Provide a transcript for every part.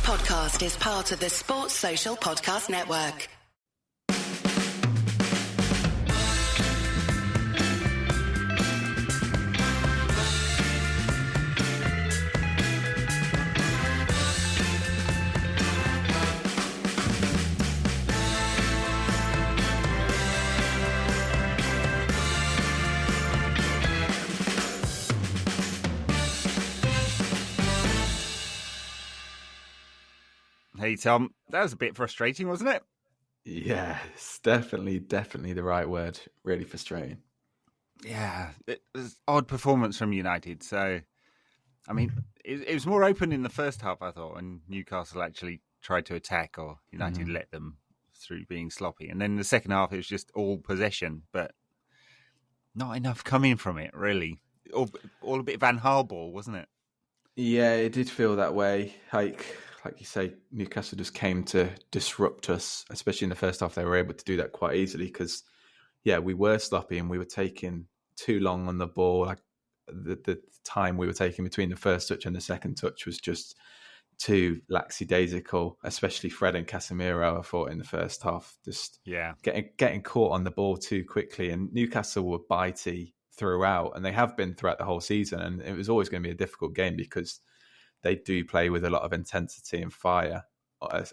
podcast is part of the Sports Social Podcast Network. Hey, Tom, that was a bit frustrating, wasn't it? Yeah, it's definitely the right word. Really frustrating. Yeah, it was odd performance from United. So, I mean, it was more open in the first half, I thought, and Newcastle actually tried to attack, or United let them through being sloppy. And then the second half, it was just all possession, but not enough coming from it, really. All a bit Van Gaal ball, wasn't it? Yeah, it did feel that way. Like you say, Newcastle just came to disrupt us, especially in the first half. They were able to do that quite easily because, yeah, we were sloppy and we were taking too long on the ball. Like the time we were taking between the first touch and the second touch was just too lackadaisical, especially Fred and Casemiro, I thought, in the first half. Just getting caught on the ball too quickly. And Newcastle were bitey throughout, and they have been throughout the whole season. And it was always going to be a difficult game because they do play with a lot of intensity and fire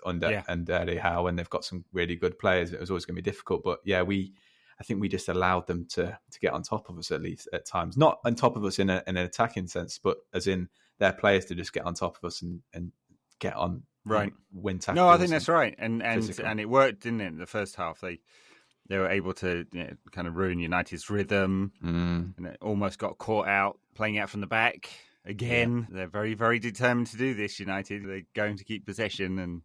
under Eddie Howe, and they've got some really good players. It was always going to be difficult, but yeah, I think we just allowed them to get on top of us at least at times. Not on top of us in an attacking sense, but as in their players to just get on top of us and get on win tackles. No, I think that's right, and it worked, didn't it? In the first half, they were able to kind of ruin United's rhythm, and it almost got caught out playing out from the back. Again, They're very, very determined to do this, United. They're going to keep possession,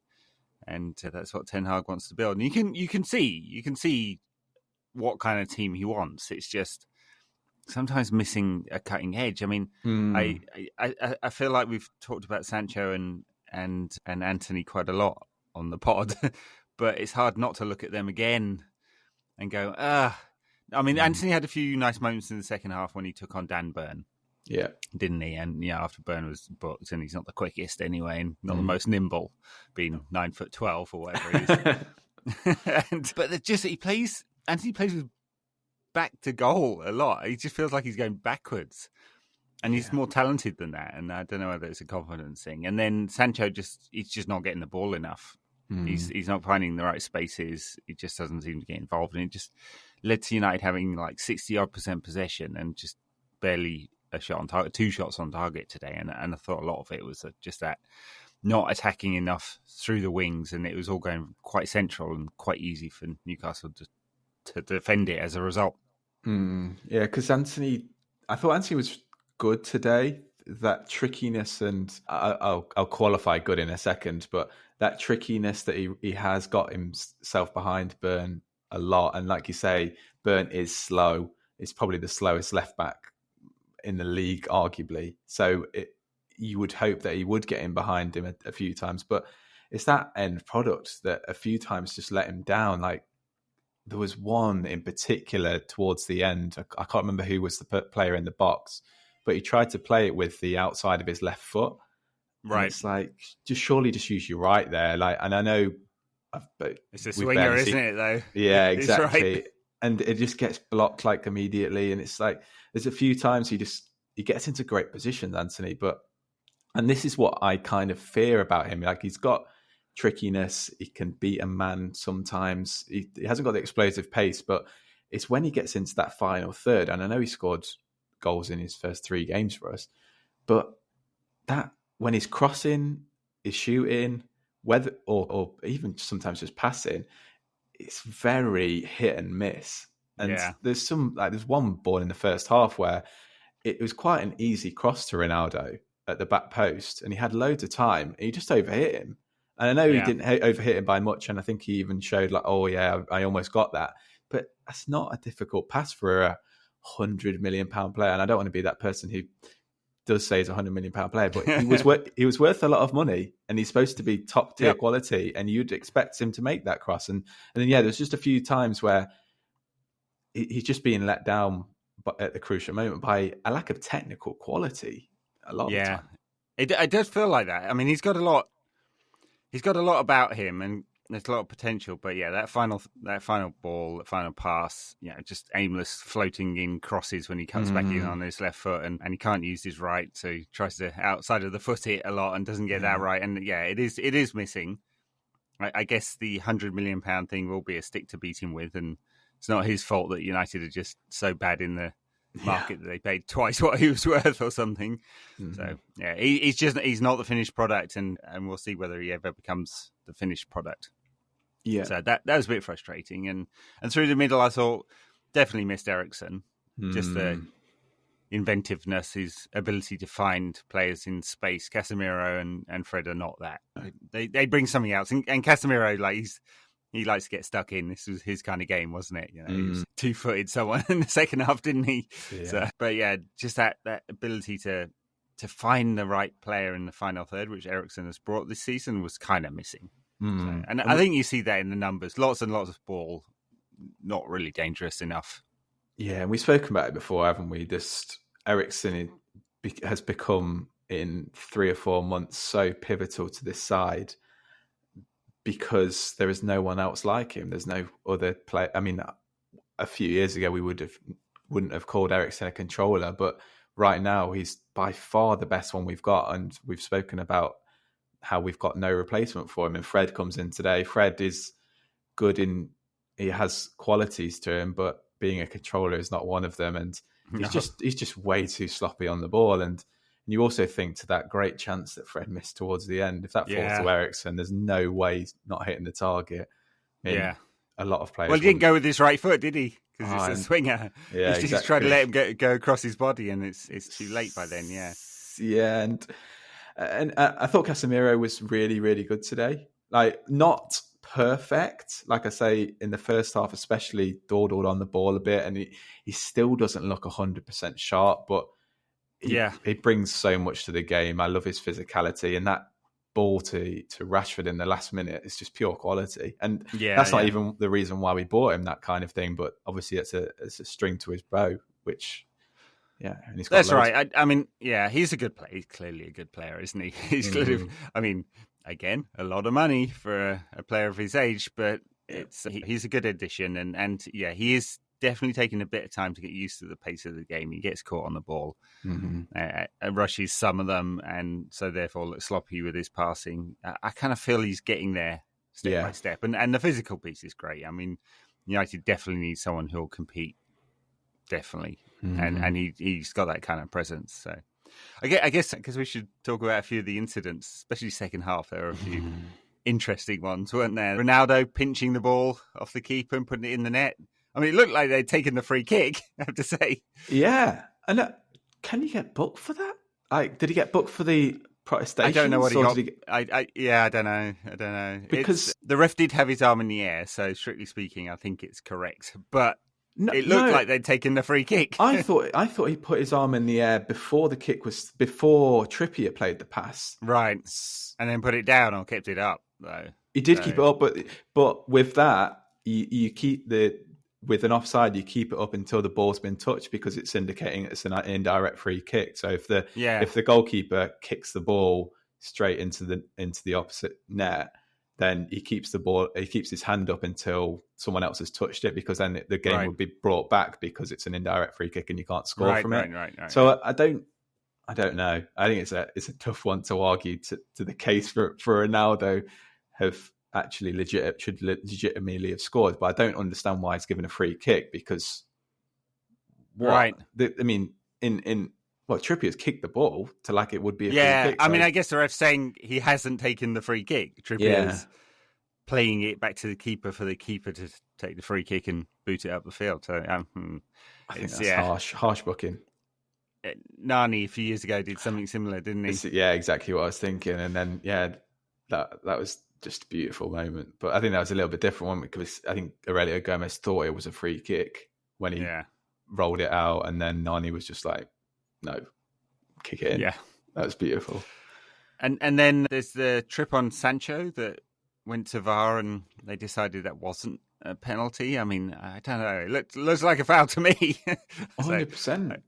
and that's what Ten Hag wants to build. And you can see what kind of team he wants. It's just sometimes missing a cutting edge. I mean, I feel like we've talked about Sancho and Anthony quite a lot on the pod, but it's hard not to look at them again and go, I mean, Anthony had a few nice moments in the second half when he took on Dan Burn. Yeah, didn't he? And after Burn was booked, and he's not the quickest anyway, and not the most nimble, being 9'12" or whatever he is. But Anthony plays with back to goal a lot. He just feels like he's going backwards, and he's more talented than that. And I don't know whether it's a confidence thing. And then Sancho he's just not getting the ball enough. He's not finding the right spaces. He just doesn't seem to get involved, and it just led to United having like 60% possession and just barely a shot on target, 2 shots on target today, and I thought a lot of it was just that not attacking enough through the wings, and it was all going quite central and quite easy for Newcastle to defend it as a result. Yeah, because I thought Anthony was good today. That trickiness, and I'll qualify good in a second, but that trickiness that he has got himself behind Burn a lot, and like you say, Burn is slow. It's probably the slowest left back in the league, arguably. So you would hope that he would get in behind him a few times, but it's that end product that a few times just let him down. Like there was one in particular towards the end. I can't remember who was the player in the box, but he tried to play it with the outside of his left foot. Right. And it's like, surely just use your right there. Like, and I know, but it's a swinger, isn't it? Though. Yeah, exactly. Right. And it just gets blocked like immediately, and it's like there's a few times he gets into great positions, Anthony. And this is what I kind of fear about him. Like he's got trickiness, he can beat a man sometimes. He hasn't got the explosive pace, but it's when he gets into that final third. And I know he scored goals in his first 3 games for us, but that when he's crossing, he's shooting, whether or even sometimes just passing, it's very hit and miss. And there's one ball in the first half where it was quite an easy cross to Ronaldo at the back post, and he had loads of time, and he just overhit him. And I know he didn't overhit him by much, and I think he even showed like, oh yeah, I almost got that. But that's not a difficult pass for a £100 million player. And I don't want to be that person who does say he's a £100 million player, but he was worth a lot of money, and he's supposed to be top tier quality, and you'd expect him to make that cross. And then there's just a few times where he's just being let down at the crucial moment by a lack of technical quality. A lot of the time. It does feel like that. I mean, he's got a lot. he's got a lot about him, and there's a lot of potential. But yeah, that final ball, that final pass, just aimless floating in crosses when he comes back in on his left foot, and he can't use his right, so he tries to outside of the foot it a lot and doesn't get that right. And yeah, it is missing. I guess the £100 million thing will be a stick to beat him with, and it's not his fault that United are just so bad in the market that they paid twice what he was worth or something. So yeah, he's not the finished product, and we'll see whether he ever becomes the finished product. Yeah, so that was a bit frustrating, and through the middle, I thought definitely missed Eriksen. Just the inventiveness, his ability to find players in space. Casemiro and Fred are not that. They bring something else, and Casemiro, like he likes to get stuck in. This was his kind of game, wasn't it? He was two-footed someone in the second half, didn't he? Yeah. So, but yeah, just that ability to find the right player in the final third, which Eriksen has brought this season, was kind of missing. So, and I think you see that in the numbers. Lots and lots of ball, not really dangerous enough. Yeah, and we've spoken about it before, haven't we? Just Eriksen has become, in 3 or 4 months, so pivotal to this side because there is no one else like him. There's no other player. I mean, a few years ago, we wouldn't have called Eriksen a controller, but right now, he's by far the best one we've got. And we've spoken about how we've got no replacement for him. And Fred comes in today. Fred is good he has qualities to him, but being a controller is not one of them. And he's just way too sloppy on the ball. And you also think to that great chance that Fred missed towards the end, if that falls to Eriksen, there's no way he's not hitting the target. A lot of players. Well, he didn't go with his right foot, did he? Because it's a swinger. Yeah, he's just trying to let him go across his body, and it's too late by then. Yeah, yeah, and I thought Casemiro was really, really good today. Like, not perfect, like I say, in the first half, especially dawdled on the ball a bit, and he still doesn't look 100% sharp, but he brings so much to the game. I love his physicality, and that ball to Rashford in the last minute is just pure quality. And that's not even the reason why we bought him, that kind of thing, but obviously it's a string to his bow, which and he's got that's right. I mean, he's a good player. He's clearly a good player, isn't he? He's clearly, I mean, again, a lot of money for a player of his age, but he's a good addition, and he is definitely taking a bit of time to get used to the pace of the game. He gets caught on the ball, rushes some of them, and so therefore looks sloppy with his passing. I kind of feel he's getting there step by step, and the physical piece is great. I mean, United definitely need someone who'll compete, definitely, and he's got that kind of presence. So I guess because we should talk about a few of the incidents, especially second half. There are a few interesting ones, weren't there? Ronaldo pinching the ball off the keeper and putting it in the net. I mean, it looked like they'd taken the free kick, I have to say. Yeah. And can you get booked for that? Did he get booked for the protestation? I don't know what he got. I don't know. Because the ref did have his arm in the air, so strictly speaking, I think it's correct. But it looked like they'd taken the free kick. I thought he put his arm in the air before before Trippier played the pass. Right. And then put it down or kept it up, though. He did keep it up, but with that, you keep with an offside, you keep it up until the ball's been touched because it's indicating it's an indirect free kick. So if the goalkeeper kicks the ball straight into the opposite net, then he keeps his hand up until someone else has touched it, because then the game would be brought back because it's an indirect free kick and you can't score from it. Right. So I don't know. I think it's a tough one to argue to the case for Ronaldo have actually should legitimately have scored, but I don't understand why he's given a free kick, because Trippier's kicked the ball to like it would be a free kick. I mean, I guess the ref's saying he hasn't taken the free kick. Trippier's playing it back to the keeper for the keeper to take the free kick and boot it up the field. So I think that's harsh booking. Nani a few years ago did something similar, didn't he? Yeah, exactly what I was thinking. And then that was just a beautiful moment. But I think that was a little bit different one, because I think Aurelio Gomez thought it was a free kick when he rolled it out, and then Nani was just like, no, kick it in. Yeah. That was beautiful. And then there's the trip on Sancho that went to VAR, and they decided that wasn't a penalty. I mean, I don't know. It looks like a foul to me. 100%.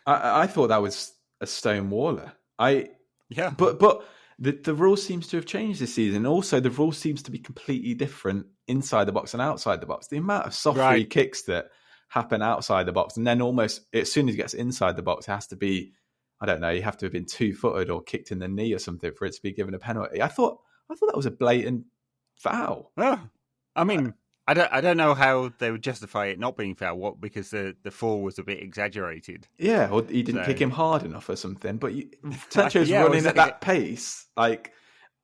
I thought that was a stone waller. But The rule seems to have changed this season. Also, the rule seems to be completely different inside the box and outside the box. The amount of soft free kicks that happen outside the box, and then almost as soon as it gets inside the box, it has to be, I don't know, you have to have been 2-footed or kicked in the knee or something for it to be given a penalty. I thought that was a blatant foul. Oh, I mean, I don't know how they would justify it not being foul. Because the fall was a bit exaggerated. Yeah, or he didn't kick him hard enough or something. But Sancho's running at that pace, like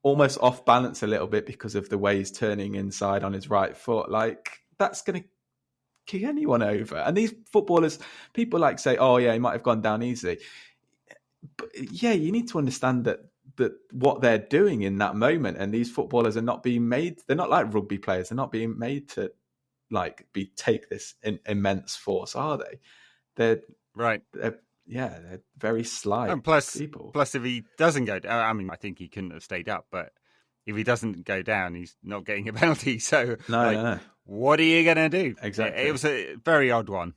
almost off balance a little bit because of the way he's turning inside on his right foot. Like that's going to kick anyone over. And these footballers, people like say, "Oh yeah, he might have gone down easily." But yeah, you need to understand that what they're doing in that moment, and these footballers are not being made. They're not like rugby players. They're not being made to take this immense force, are they? They're right. They're very slight. And plus, people. Plus, if he doesn't go down, I mean, I think he couldn't have stayed up. But if he doesn't go down, he's not getting a penalty. So, no. What are you going to do? Exactly. It was a very odd one,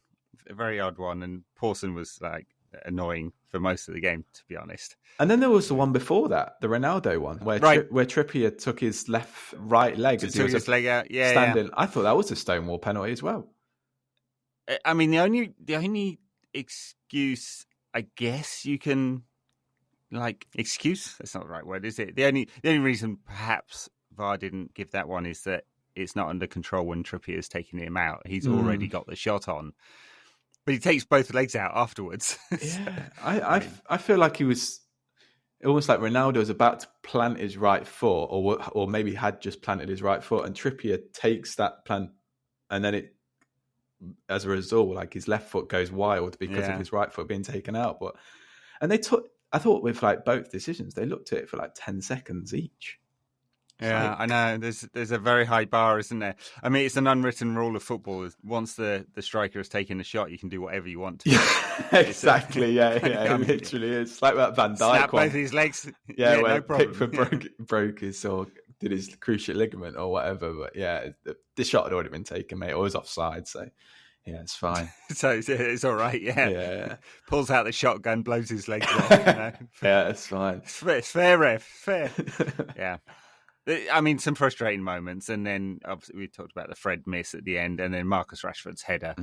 and Pawson was annoying for most of the game, to be honest. And then there was the one before that, the Ronaldo one, where Trippier took his right leg as he was his leg out. standing. Yeah. I thought that was a Stonewall penalty as well. I mean, the only excuse I guess you can excuse. That's not the right word, is it? The only reason perhaps VAR didn't give that one is that it's not under control when Trippier's taking him out. He's already got the shot on. But he takes both legs out afterwards. Yeah, I feel like he was almost like Ronaldo was about to plant his right foot, or maybe had just planted his right foot, and Trippier takes that plant, and then it, as a result, like his left foot goes wild because of his right foot being taken out. I thought with both decisions, they looked at it for 10 seconds each. Yeah, I know. There's a very high bar, isn't there? I mean, it's an unwritten rule of football. Once the striker has taken a shot, you can do whatever you want to. Yeah, exactly. Yeah, literally. It's like that Van Dijk snap one. both his legs. Yeah, where no problem. Pickford broke his or did his cruciate ligament or whatever. But yeah, the shot had already been taken, mate. It was offside, so yeah, it's fine. So it's all right. Yeah. Pulls out the shotgun, blows his legs off. Yeah, it's fine. It's fair, ref. Fair. Yeah. I mean, some frustrating moments, and then obviously we talked about the Fred miss at the end, and then Marcus Rashford's header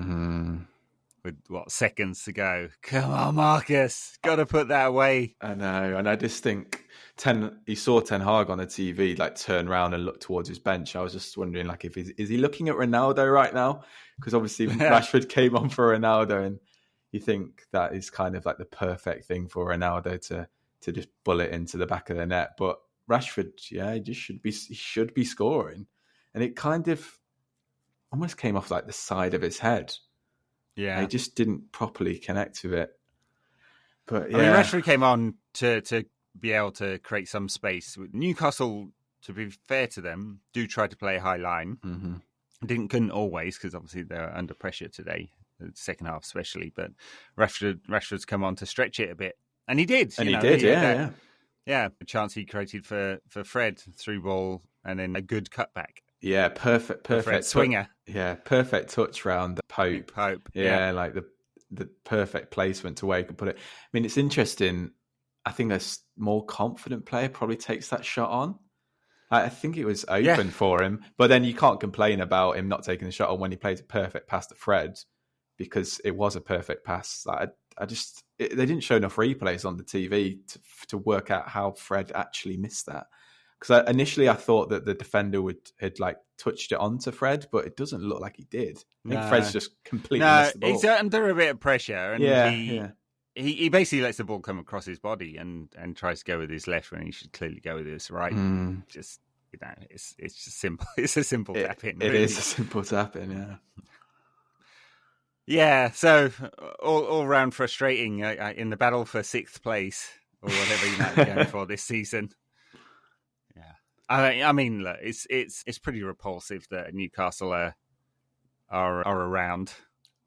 with seconds to go. Come on, Marcus, got to put that away. I know, and I just think he saw Ten Hag on the TV turn around and look towards his bench. I was just wondering, is he looking at Ronaldo right now? Because obviously Rashford came on for Ronaldo, and you think that is kind of the perfect thing for Ronaldo to just bullet into the back of the net, but Rashford, he just should be scoring, and it kind of almost came off the side of his head. Yeah, he just didn't properly connect with it. But yeah, I mean, Rashford came on to be able to create some space. Newcastle, to be fair to them, do try to play a high line. Mm-hmm. Couldn't always, because obviously they're under pressure today, the second half especially. But Rashford's come on to stretch it a bit, and he did. And he did, yeah. Yeah, the chance he created for Fred, through ball, and then a good cutback. Yeah, perfect Fred swinger. Perfect touch round the Pope. Yeah. The perfect placement to where you can put it. I mean, it's interesting. I think a more confident player probably takes that shot on. I think it was open for him, but then you can't complain about him not taking the shot on when he plays a perfect pass to Fred, because it was a perfect pass. They didn't show enough replays on the TV to work out how Fred actually missed that. Because initially I thought that the defender had touched it onto Fred, but it doesn't look like he did. I think Fred's just completely missed the ball. He's under a bit of pressure, and he basically lets the ball come across his body and tries to go with his left when he should clearly go with his right. Just it's just simple. It's a simple tap in. It is a simple tap in, yeah. Yeah, so all round frustrating in the battle for 6th place, or whatever you might be going for this season. Yeah, I mean, look, it's pretty repulsive that Newcastle are around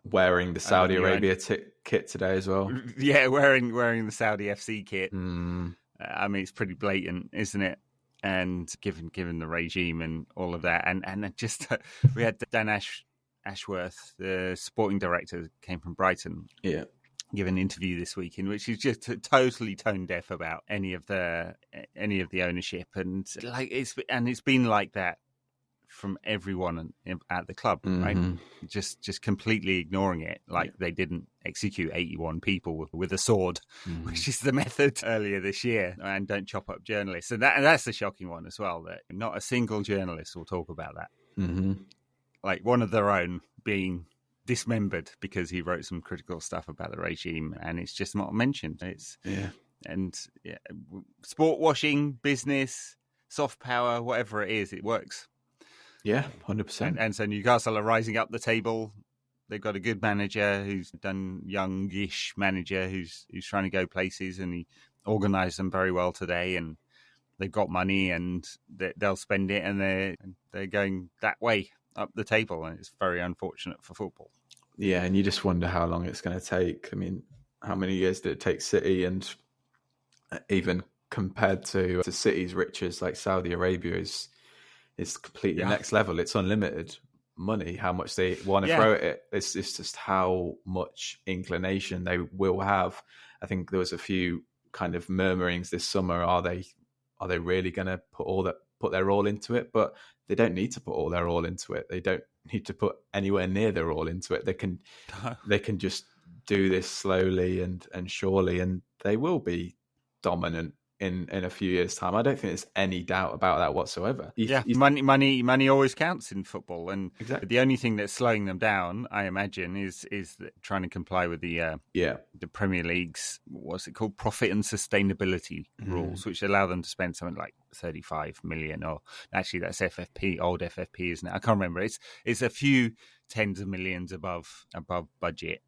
wearing the Saudi Arabia kit today as well. Yeah, wearing the Saudi FC kit. I mean, it's pretty blatant, isn't it? And given the regime and all of that, and just we had Dan Ashworth, the sporting director, came from Brighton. Yeah. give an interview this week in which he's just totally tone deaf about any of the ownership, and it's been like that from everyone at the club, right? Just completely ignoring it, like they didn't execute 81 people with a sword, which is the method earlier this year, and don't chop up journalists. And that's the shocking one as well, that not a single journalist will talk about that. Like one of their own being dismembered because he wrote some critical stuff about the regime, and it's just not mentioned. Sport washing, business, soft power, whatever it is, it works. Yeah, 100%. And so Newcastle are rising up the table. They've got a good manager who's done youngish manager who's trying to go places, and he organised them very well today. And they've got money, and they'll spend it, and they're going that way up the table, and it's very unfortunate for football. Yeah, and you just wonder how long it's going to take. I mean, how many years did it take City? And even compared to cities riches like Saudi Arabia is completely next level. It's unlimited money, how much they want to throw at it. It's just how much inclination they will have. I think there was a few kind of murmurings this summer. Are they really going to put their all into it? But they don't need to put all their all into it. They don't need to put anywhere near their all into it. They can just do this slowly and surely, and they will be dominant in a few years' time. I don't think there's any doubt about that whatsoever. Money always counts in football, and exactly. The only thing that's slowing them down, I imagine, is trying to comply with the Premier League's, what's it called, profit and sustainability rules, which allow them to spend something like 35 million, or actually that's FFP, old FFP, isn't it? I can't remember. It's a few tens of millions above budget.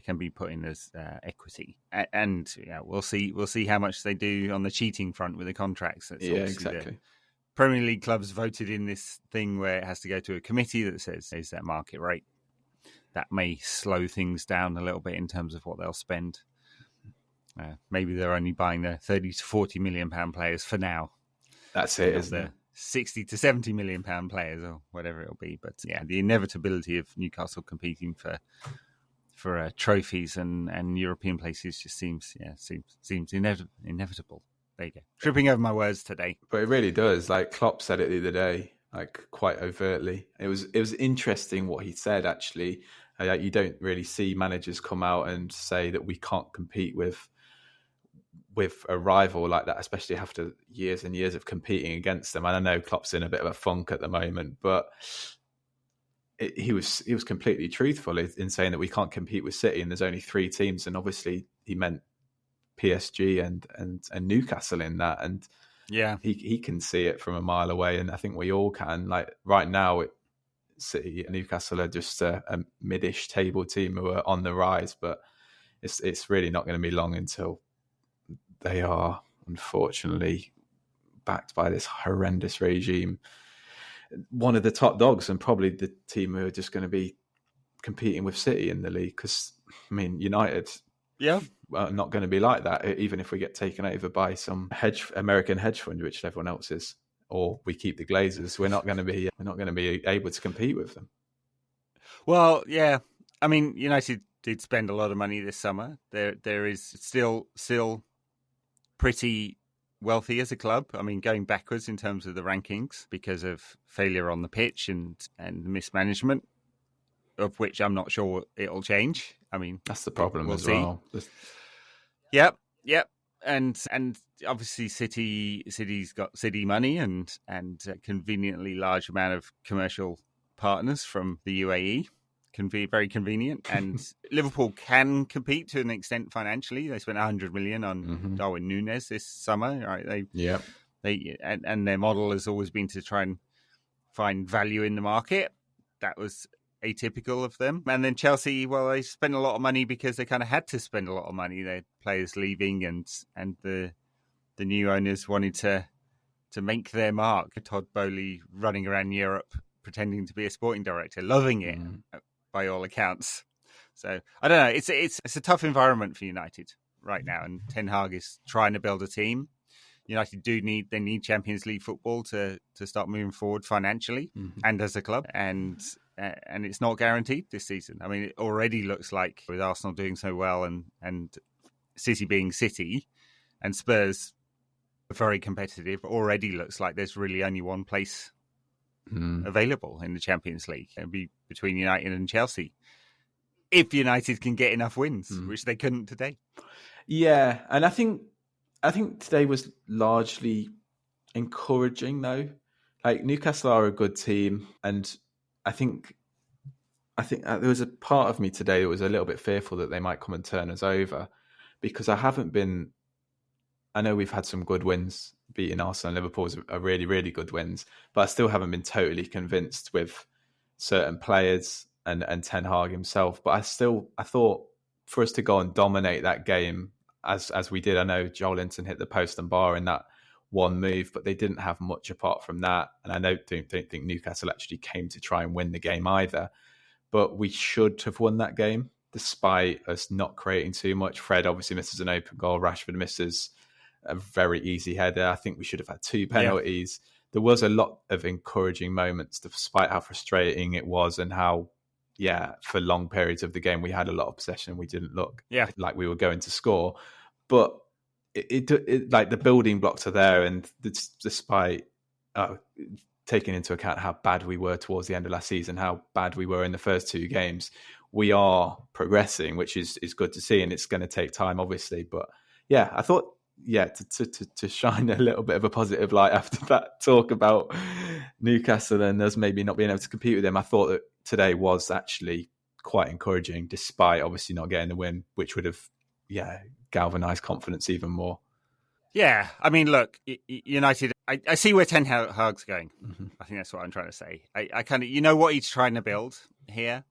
Can be put in as equity, and we'll see how much they do on the cheating front with the contracts. That's exactly. Premier League clubs voted in this thing where it has to go to a committee that says is that market rate. That may slow things down a little bit in terms of what they'll spend. Maybe they're only buying the 30 to 40 million pound players for now. That's it, isn't it? 60 to 70 million pound players or whatever it'll be. But the inevitability of Newcastle competing for trophies and European places just seems inevitable. There you go. Tripping over my words today. But it really does. Like Klopp said it the other day, like quite overtly. It was interesting what he said, actually. You don't really see managers come out and say that we can't compete with a rival like that, especially after years and years of competing against them. And I know Klopp's in a bit of a funk at the moment, but he was completely truthful in saying that we can't compete with City, and there's only 3 teams, and obviously he meant PSG and Newcastle in that, and he can see it from a mile away, and I think we all can. Like right now, City and Newcastle are just a mid-ish table team who are on the rise, but it's really not going to be long until they are unfortunately backed by this horrendous regime. One of the top dogs, and probably the team who are just going to be competing with City in the league. Because I mean, United, are not going to be like that. Even if we get taken over by some American hedge fund, which everyone else is, or we keep the Glazers, we're not going to be able to compete with them. Well, yeah, I mean, United did spend a lot of money this summer. There is still pretty wealthy as a club. I mean, going backwards in terms of the rankings because of failure on the pitch and mismanagement, of which I'm not sure it'll change. I mean, that's the problem we'll as see. Well. Yep. And obviously City's got City money and a conveniently large amount of commercial partners from the UAE. Can be very convenient, and Liverpool can compete to an extent financially. They spent 100 million on Darwin Núñez this summer, right? And their model has always been to try and find value in the market. That was atypical of them. And then Chelsea, well, they spent a lot of money because they kind of had to spend a lot of money. They had players leaving, and the new owners wanted to make their mark. Todd Bowley running around Europe pretending to be a sporting director, loving it. By all accounts. So I don't know. It's a tough environment for United right now, and Ten Hag is trying to build a team. United need Champions League football to start moving forward financially and as a club. And and it's not guaranteed this season. I mean, it already looks like with Arsenal doing so well and City being City and Spurs very competitive, already looks like there's really only one place available in the Champions League. It'll be between United and Chelsea. If United can get enough wins, which they couldn't today. Yeah, and I think today was largely encouraging though. Like Newcastle are a good team, and I think there was a part of me today that was a little bit fearful that they might come and turn us over, because I know we've had some good wins, beating Arsenal and Liverpool are really, really good wins, but I still haven't been totally convinced with certain players and Ten Hag himself. But I thought for us to go and dominate that game as we did, I know Joel Linton hit the post and bar in that one move, but they didn't have much apart from that. And I don't think Newcastle actually came to try and win the game either. But we should have won that game, despite us not creating too much. Fred obviously misses an open goal. Rashford misses a very easy header. I think we should have had 2 penalties. Yeah. There was a lot of encouraging moments, despite how frustrating it was and how, for long periods of the game, we had a lot of possession. We didn't look like we were going to score. But it like the building blocks are there. And despite taking into account how bad we were towards the end of last season, how bad we were in the first 2 games, we are progressing, which is good to see. And it's going to take time, obviously. But yeah, I thought, to shine a little bit of a positive light after that talk about Newcastle and us maybe not being able to compete with them, I thought that today was actually quite encouraging, despite obviously not getting the win, which would have, galvanised confidence even more. Yeah, I mean, look, United, I see where Ten Hag's going. Mm-hmm. I think that's what I'm trying to say. I kind of, you know what he's trying to build here,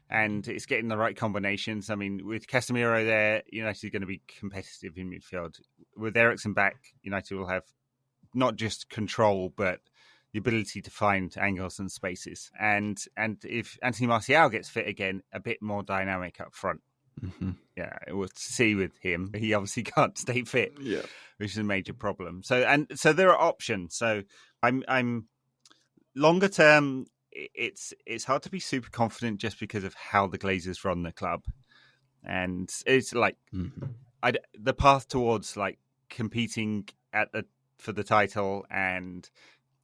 and it's getting the right combinations. I mean, with Casemiro there, United are going to be competitive in midfield. With Eriksen back, United will have not just control, but the ability to find angles and spaces. And if Anthony Martial gets fit again, a bit more dynamic up front. Mm-hmm. Yeah, we'll see with him. He obviously can't stay fit, which is a major problem. So there are options. So I'm longer term. It's hard to be super confident just because of how the Glazers run the club, and it's like the path towards like competing for the title and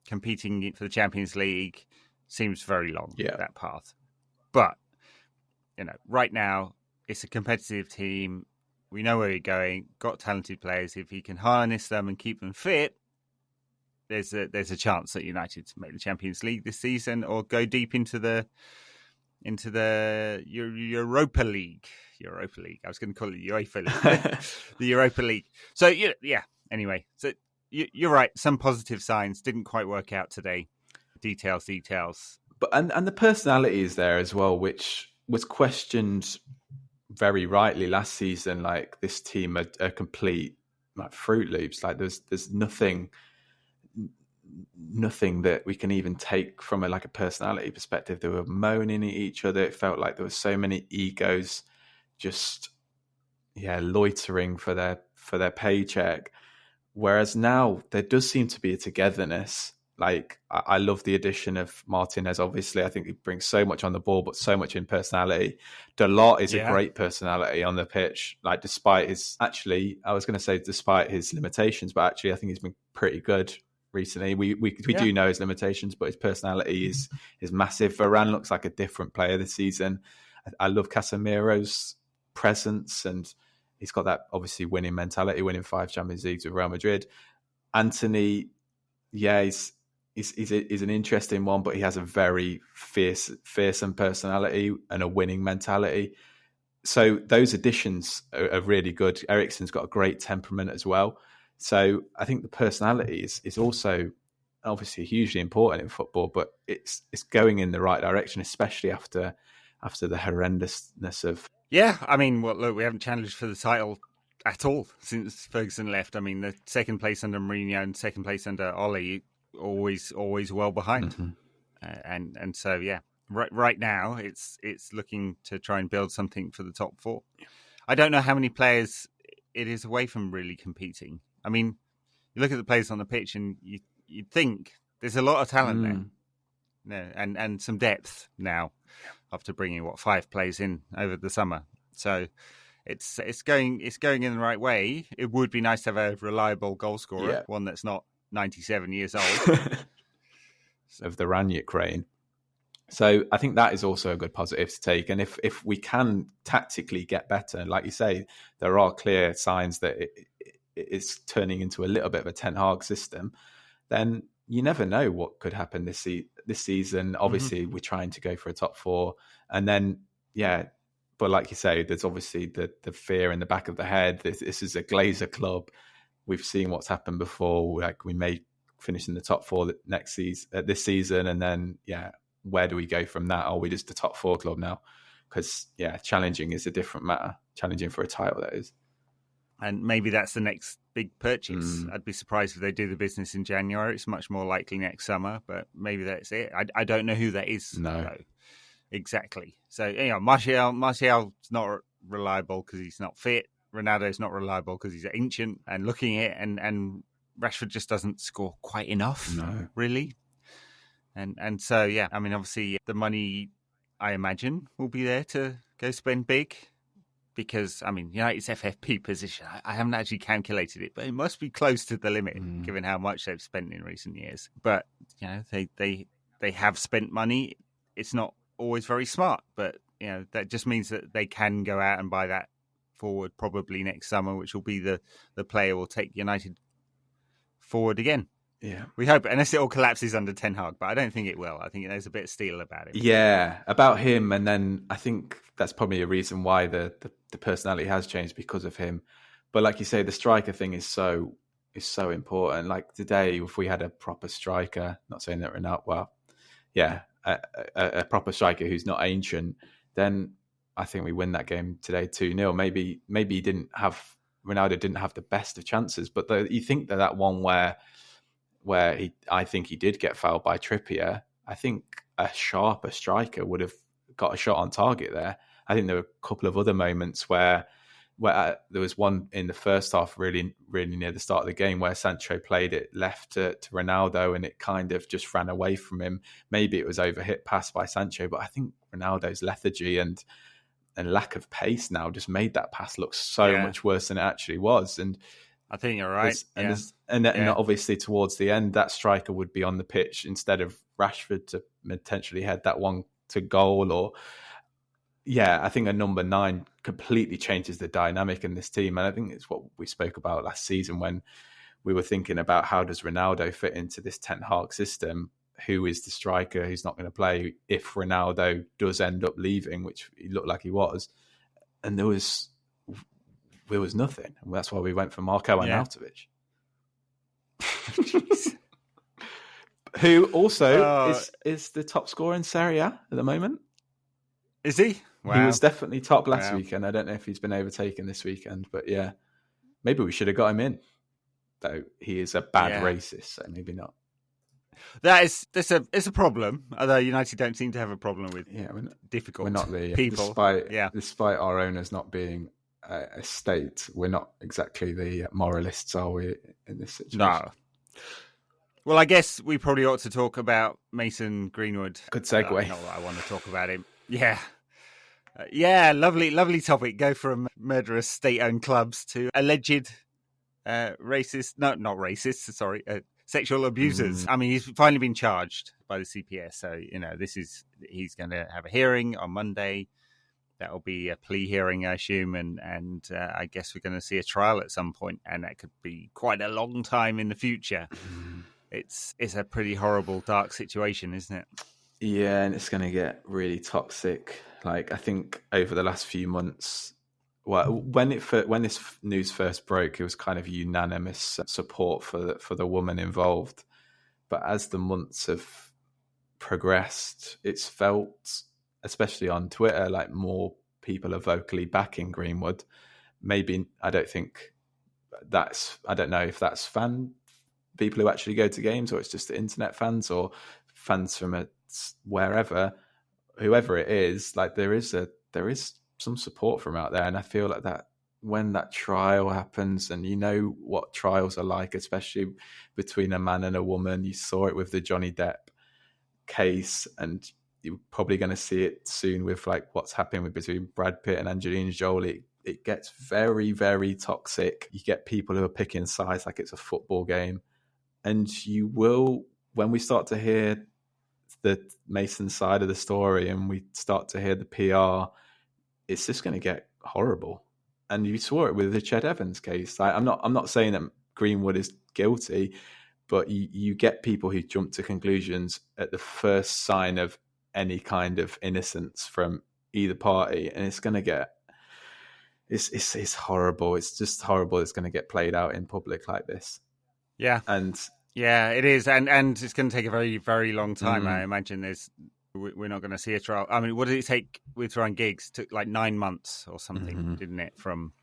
competing for the Champions League seems very long. Yeah, that path, but right now it's a competitive team. We know where we're going. Got talented players. If he can harness them and keep them fit, there's a chance that United make the Champions League this season or go deep into the Europa League. Europa League. I was going to call it UEFA League. The Europa League. So yeah. Anyway, so you're right. Some positive signs didn't quite work out today. Details. But and the personality is there as well, which was questioned very rightly last season. Like this team are complete like Fruit Loops. Like there's nothing that we can even take from a personality perspective. They were moaning at each other. It felt like there were so many egos just loitering for their paycheck. Whereas now there does seem to be a togetherness. Like I love the addition of Martinez. Obviously, I think he brings so much on the ball, but so much in personality. Dalot is a great personality on the pitch. Like despite his limitations, but actually I think he's been pretty good recently. We do know his limitations, but his personality is massive. Varane looks like a different player this season. I love Casemiro's presence, and he's got that obviously winning mentality, winning 5 Champions Leagues with Real Madrid. Anthony, he's an interesting one, but he has a very fearsome personality and a winning mentality. So those additions are really good. Eriksen's got a great temperament as well. So I think the personality is also obviously hugely important in football, but it's going in the right direction, especially after the horrendousness of... Yeah, I mean, look, we haven't challenged for the title at all since Ferguson left. I mean, the second place under Mourinho and second place under Ole, always well behind. Mm-hmm. And so, yeah, right now it's looking to try and build something for the top 4. I don't know how many players it is away from really competing. I mean, you look at the players on the pitch and you'd think there's a lot of talent there. No, and some depth now after bringing 5 players in over the summer. So it's going in the right way. It would be nice to have a reliable goal scorer, one that's not 97 years old. Of the Ranić crane. So I think that is also a good positive to take. And if we can tactically get better, like you say, there are clear signs that it's turning into a little bit of a Ten Hag system, then you never know what could happen this season. Obviously, we're trying to go for a top 4. And then, but like you say, there's obviously the fear in the back of the head. This is a Glazer club. We've seen what's happened before. Like, we may finish in the top 4 this season. And then, where do we go from that? Are we just a top 4 club now? Because, challenging is a different matter. Challenging for a title, that is. And maybe that's the next big purchase. I'd be surprised if they do the business in January. It's much more likely next summer, but maybe that's it. I don't know who that is. No. Though. Exactly. So, Martial's not reliable because he's not fit. Ronaldo's not reliable because he's ancient and looking at it, and Rashford just doesn't score quite enough, really. And so, I mean, obviously the money, I imagine, will be there to go spend big. Because, I mean, United's FFP position, I haven't actually calculated it, but it must be close to the limit, given how much they've spent in recent years. But, they have spent money. It's not always very smart, but, that just means that they can go out and buy that forward probably next summer, which will be the player who will take United forward again. Yeah. We hope, unless it all collapses under Ten Hag, but I don't think it will. I think there's a bit of steel about it. Yeah, about him. And then I think that's probably a reason why the personality has changed, because of him. But like you say, the striker thing is so important. Like today, if we had a proper striker, not saying that Ronaldo, a proper striker who's not ancient, then I think we win that game today 2-0. Maybe Ronaldo didn't have the best of chances, but you think that one where I think he did get fouled by Trippier, I think a sharper striker would have got a shot on target there. I think there were a couple of other moments where there was one in the first half, really, really near the start of the game, where Sancho played it left to Ronaldo, and it kind of just ran away from him. Maybe it was overhit pass by Sancho, but I think Ronaldo's lethargy and lack of pace now just made that pass look so much worse than it actually was. And I think you're right. And obviously towards the end, that striker would be on the pitch instead of Rashford to potentially head that one to goal. Or I think a number 9 completely changes the dynamic in this team. And I think it's what we spoke about last season when we were thinking about how does Ronaldo fit into this Ten Hag system? Who is the striker who's not going to play if Ronaldo does end up leaving, which he looked like he was? And there was nothing. And that's why we went for Marco Arnautovic. Who also is the top scorer in Serie A at the moment. Is he? Wow. He was definitely top last weekend. I don't know if he's been overtaken this weekend, but maybe we should have got him in. Though he is a bad racist, so maybe not. It's a problem. Although United don't seem to have a problem with difficult people. Despite our owners not being a state, we're not exactly the moralists, are we, in this situation? No. Well, I guess we probably ought to talk about Mason Greenwood. Good segue. Not that I want to talk about him. Yeah. Lovely topic. Go from murderous state-owned clubs to alleged sexual abusers. I mean, he's finally been charged by the CPS. So, he's going to have a hearing on Monday. That will be a plea hearing, I assume, and I guess we're going to see a trial at some point, and that could be quite a long time in the future. It's a pretty horrible, dark situation, isn't it? Yeah, and it's going to get really toxic. Like, I think over the last few months, when this news first broke, it was kind of unanimous support for the woman involved. But as the months have progressed, it's felt, especially on Twitter, like more people are vocally backing Greenwood. Maybe I don't know if that's people who actually go to games, or it's just the internet fans or fans from whoever it is. Like there is some support from out there, and I feel like that when that trial happens, and you know what trials are like, especially between a man and a woman. You saw it with the Johnny Depp case, and you're probably going to see it soon with like what's happening between Brad Pitt and Angelina Jolie. It gets very, very toxic. You get people who are picking sides like it's a football game. And you will, when we start to hear the Mason side of the story and we start to hear the PR, it's just going to get horrible. And you saw it with the Ched Evans case. I'm not saying that Greenwood is guilty, but you get people who jump to conclusions at the first sign of any kind of innocence from either party, and it's going to get it's horrible. It's just horrible. It's going to get played out in public like this. Yeah, and yeah, it is, and it's going to take a very, very long time. I imagine we're not going to see a trial. I mean, what did it take with Ryan Giggs? It took like 9 months or something, didn't it? From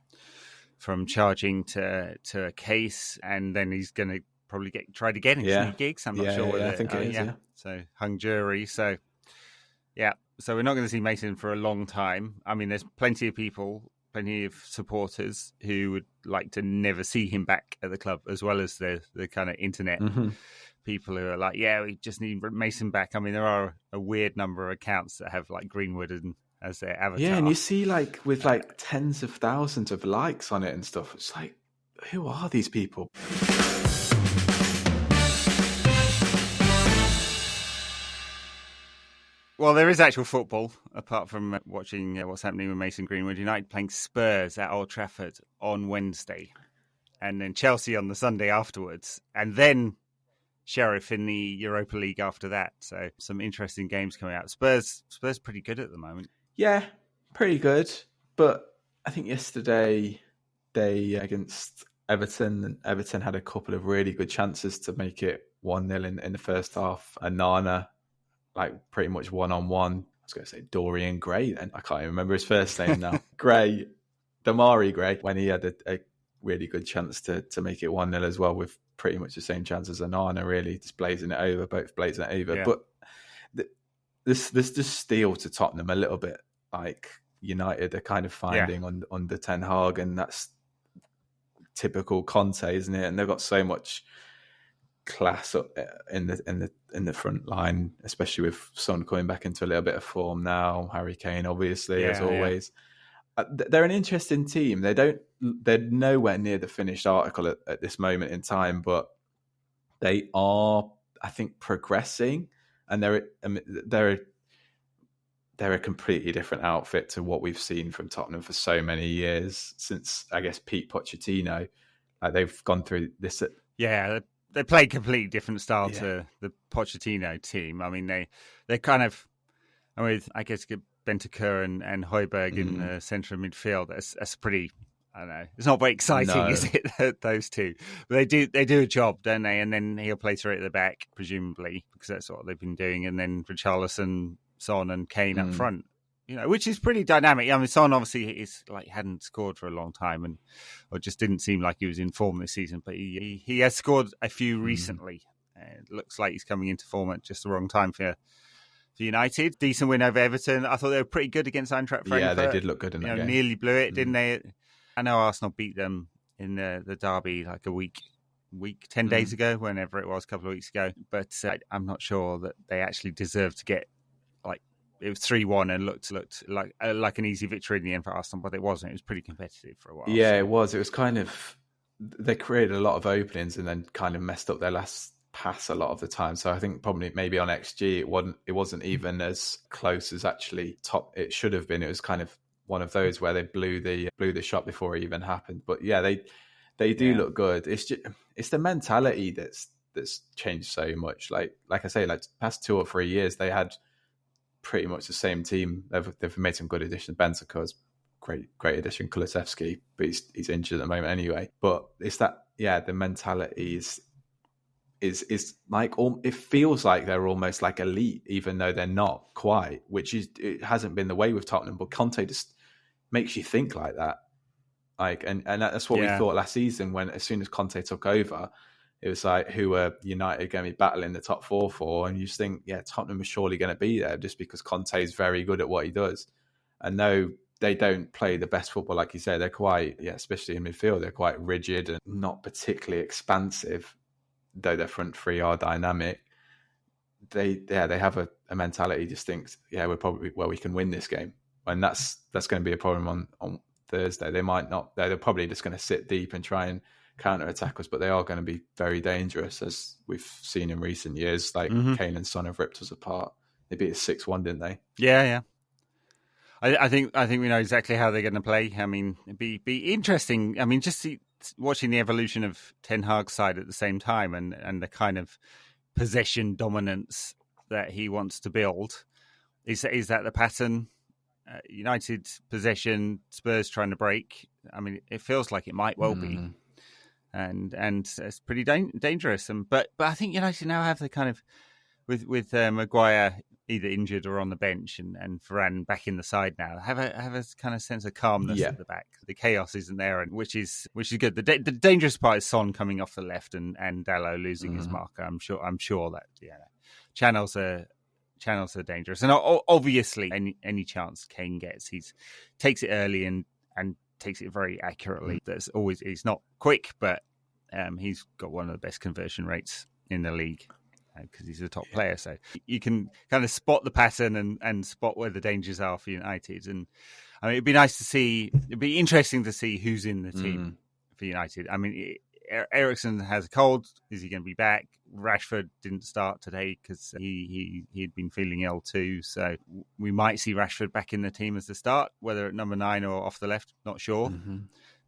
charging to a case, and then he's going to probably get tried again. Isn't he, Giggs? I'm not sure whether I think it is. Yeah. So hung jury. So yeah, so we're not going to see Mason for a long time. I mean, there's plenty of supporters who would like to never see him back at the club, as well as the kind of internet people who are like, yeah, we just need Mason back. I mean, there are a weird number of accounts that have like Greenwood as their avatar. Yeah, and you see like with like tens of thousands of likes on it and stuff. It's like, who are these people? Well, there is actual football, apart from watching what's happening with Mason Greenwood. United playing Spurs at Old Trafford on Wednesday, and then Chelsea on the Sunday afterwards, and then Sheriff in the Europa League after that. So some interesting games coming out. Spurs pretty good at the moment. Yeah, pretty good. But I think yesterday they against Everton had a couple of really good chances to make it 1-0 in the first half. And Nana, like pretty much one-on-one. I was going to say Dorian Gray then. I can't even remember his first name now. Gray, Damari Gray, when he had a really good chance to make it 1-0 as well, with pretty much the same chance as Onana, really, just blazing it over, both blazing it over. Yeah. But this just steal to Tottenham a little bit like United are kind of finding on the Ten Hag, and that's typical Conte, isn't it? And they've got so much class up in the front line, especially with Son coming back into a little bit of form now. Harry Kane, obviously, as always. They're an interesting team. They're nowhere near the finished article at this moment in time, but they are, I think, progressing, and they're a completely different outfit to what we've seen from Tottenham for so many years since, I guess, Pete Pochettino. They've gone through this. They play a completely different style to the Pochettino team. I mean, they're kind of, I guess, Bentancur and Højbjerg in the centre of midfield. That's pretty, I don't know. It's not very exciting, is it, those two? But they do a job, don't they? And then he'll play through at the back, presumably, because that's what they've been doing. And then Richarlison, Son and Kane up front, which is pretty dynamic. I mean, Son obviously hadn't scored for a long time, or just didn't seem like he was in form this season. But he has scored a few recently. It looks like he's coming into form at just the wrong time for United. Decent win over Everton. I thought they were pretty good against Eintracht Frankfurt. Yeah, they did look good in that game. Nearly blew it, didn't they? I know Arsenal beat them in the derby like a week, 10 days ago, whenever it was, a couple of weeks ago. But I'm not sure that they actually deserve to get, it was 3-1 and looked like an easy victory in the end for Arsenal, but it wasn't. It was pretty competitive for a while. Yeah, it was. It was kind of, they created a lot of openings and then kind of messed up their last pass a lot of the time. So I think probably maybe on XG it wasn't even as close as actually top it should have been. It was kind of one of those where they blew the shot before it even happened. But yeah, they do look good. It's the mentality that's changed so much. Like I say, like past 2 or 3 years they had pretty much the same team. They've made some good additions. Bentancur's great addition. Kulusevski, but he's injured at the moment anyway. But it's that the mentality is like, it feels like they're almost like elite, even though they're not quite. It hasn't been the way with Tottenham, but Conte just makes you think like that. Like, and that's what we thought last season, when as soon as Conte took over, it was like, who are United going to be battling the top 4 for? And you just think, Tottenham is surely going to be there just because Conte is very good at what he does. And no, they don't play the best football, like you say. They're quite, especially in midfield, they're quite rigid and not particularly expansive, though their front three are dynamic. they have a mentality just thinks, we're probably, we can win this game. And that's going to be a problem on Thursday. They might not, they're probably just going to sit deep and try and counter-attack us, but they are going to be very dangerous, as we've seen in recent years. Like Kane and Son have ripped us apart. They beat us 6-1, didn't they? Yeah. I think we know exactly how they're going to play. I mean, it'd be interesting. I mean, just watching the evolution of Ten Hag's side at the same time, and the kind of possession dominance that he wants to build. Is that the pattern? United possession, Spurs trying to break. I mean, it feels like it might well be, and it's pretty dangerous. But I think United now have the kind of with Maguire either injured or on the bench, and Varane back in the side now, have a kind of sense of calmness at the back. The chaos isn't there, and which is good. The dangerous part is Son coming off the left and Dalot losing his marker. I'm sure that channels are dangerous, and obviously any chance Kane gets, he takes it early and takes it very accurately. That's always, he's not quick, but he's got one of the best conversion rates in the league, because he's a top player. So you can kind of spot the pattern and spot where the dangers are for United. And I mean, it'd be interesting to see who's in the team for United. I mean, Eriksen has a cold. Is he going to be back? Rashford didn't start today because he'd been feeling ill too. So we might see Rashford back in the team as the start, whether at number 9 or off the left, not sure.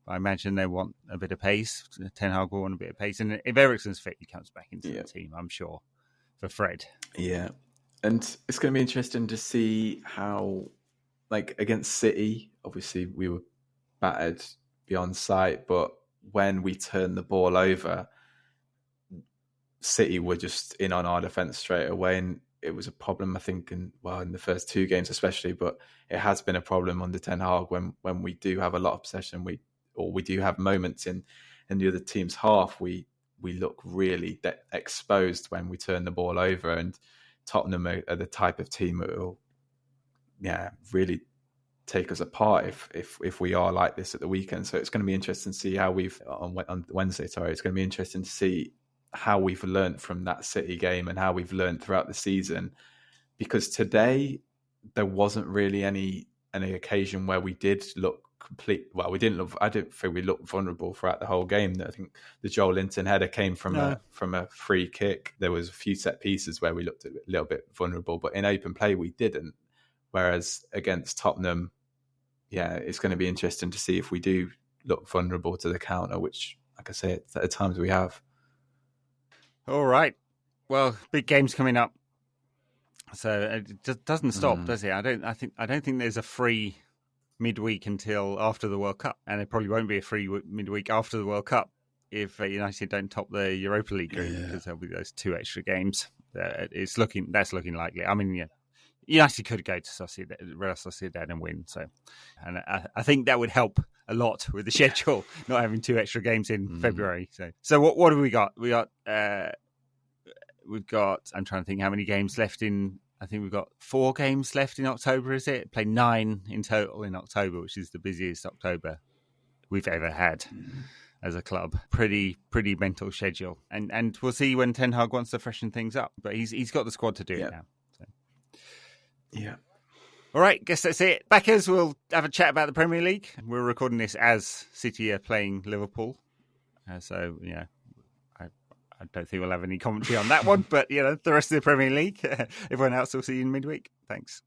I imagine they want a bit of pace. Ten Hag will want a bit of pace. And if Eriksen's fit, he comes back into the team, I'm sure, for Fred. Yeah. And it's going to be interesting to see how, like, against City, obviously we were battered beyond sight, but when we turned the ball over, City were just in on our defence straight away. And it was a problem, I think, in the first 2 games especially, but it has been a problem under Ten Hag when we do have a lot of possession, we do have moments in the other team's half, we look really exposed when we turn the ball over. And Tottenham are the type of team that will really take us apart if we are like this at the weekend. So it's going to be interesting to see how on Wednesday. It's going to be interesting to see how we've learned from that City game and how we've learned throughout the season. Because today there wasn't really any occasion where we did look complete. Well, we didn't look. I didn't think we looked vulnerable throughout the whole game. I think the Joel Linton header came from a free kick. There was a few set pieces where we looked a little bit vulnerable, but in open play we didn't. Whereas against Tottenham, it's going to be interesting to see if we do look vulnerable to the counter, which, like I say, at times we have. All right. Well, big games coming up, so it just doesn't stop, does it? I don't think there's a free midweek until after the World Cup, and there probably won't be a free midweek after the World Cup if United don't top the Europa League group, because there'll be those 2 extra games. That's looking likely. I mean, United could go to Real Sociedad and win. So, and I think that would help a lot with the schedule, not having 2 extra games in February. So what have we got? We've got. I'm trying to think how many games left in. I think we've got 4 games left in October. Is it? Play 9 in total in October, which is the busiest October we've ever had as a club. Pretty mental schedule, and we'll see when Ten Hag wants to freshen things up. But he's got the squad to do it now. So. Yeah. All right, guess that's it. Backers, we'll have a chat about the Premier League. We're recording this as City are playing Liverpool. I don't think we'll have any commentary on that one. But, the rest of the Premier League, everyone else will see you in midweek. Thanks.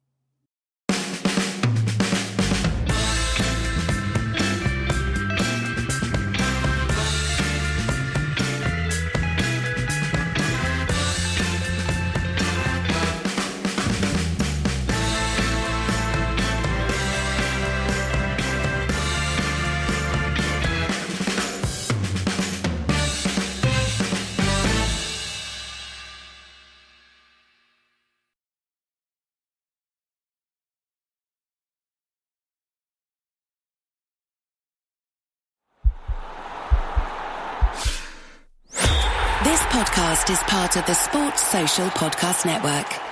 This podcast is part of the Sports Social Podcast Network.